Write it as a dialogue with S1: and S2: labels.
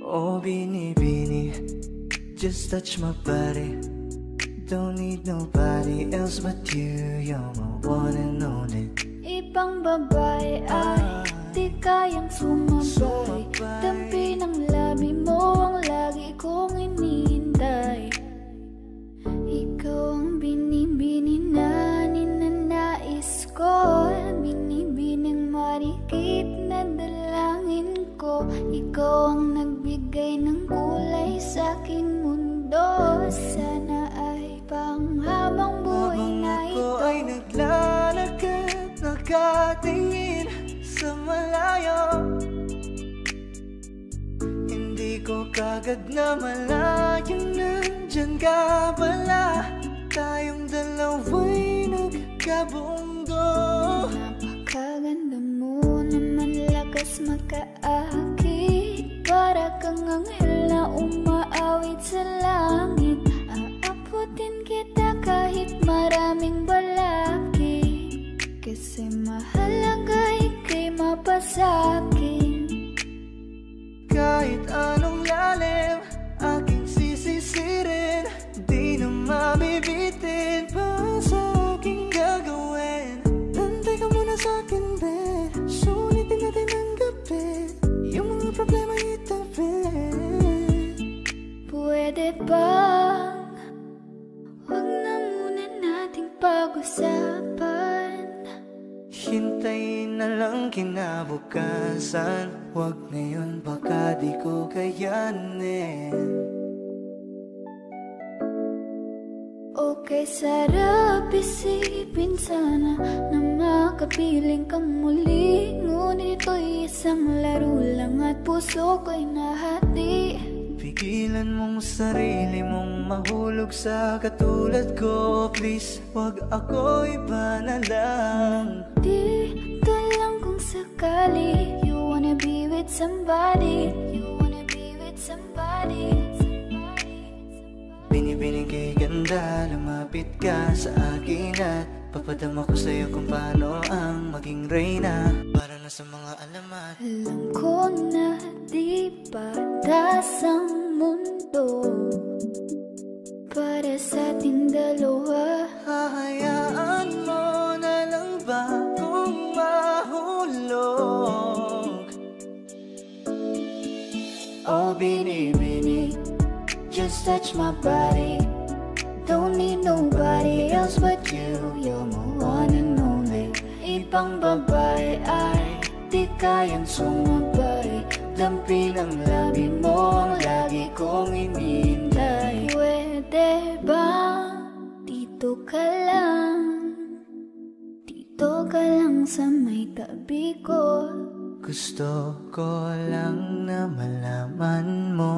S1: Oh, binibini, just touch my body. Don't need nobody else but you. You're my one and only.
S2: Ibang babae ay di kayang sumabay. Dampi ng labi mo ang lagi kong inihintay. Ikaw ang binibini na ninanais ko. Binibining marikit na dalangin ko. Ikaw ang nagbigay ng kulay sa aking mundo. Sana ay panghabang buhay na ito.
S1: Habang ako ay naglalakad, nakatingin sa malayo, hindi ko kagad na malayang nandyan ka pala. Tayong dalawa'y nagkabundo.
S2: Napakaganda mo naman, lakas makaakit. Para kang anghel na umaawit sa langit. Aabutin kita kahit maraming balakid. Kasi mahalaga ika'y mapasakin.
S1: Kahit anong lalim, aking sisisirin. Di na mabibitin pa sa aking gagawin. Nantay ka muna sa'kin, be. Sulitin natin ang gabi. Yung mga problema itabi.
S2: Pwede bang huwag na muna nating pag-usapan?
S1: Hintayin na lang kinabukasan. Huwag ngayon, baka di ko kayanin.
S2: Okay, sarap isipin sana na makapiling ka muli. Ngunit ito'y isang laro lang at puso ko'y nahati.
S1: Pigilan mong sarili mong mahulog sa katulad ko. Please, wag ako, iba na lang.
S2: Dito lang kung sakali. You wanna be with somebody. You wanna be with somebody.
S1: Binibining kay ganda, lumapit ka sa akin at papadama ko sa'yo kung paano ang maging reyna. Para na sa mga alamat.
S2: Alam ko na di patas ang mundo para sa ating dalawa.
S1: Hahayaan mo na lang ba kung mahulog? Oh, binibini, just touch my body. Don't need nobody else but you. You're my one and only. Ibang babae ay di kayang sumabay. Dampi ng labi mo ang lagi kong inihintay.
S2: Pwede ba dito ka lang? Dito ka lang sa may tabi ko.
S1: Gusto ko lang na malaman mo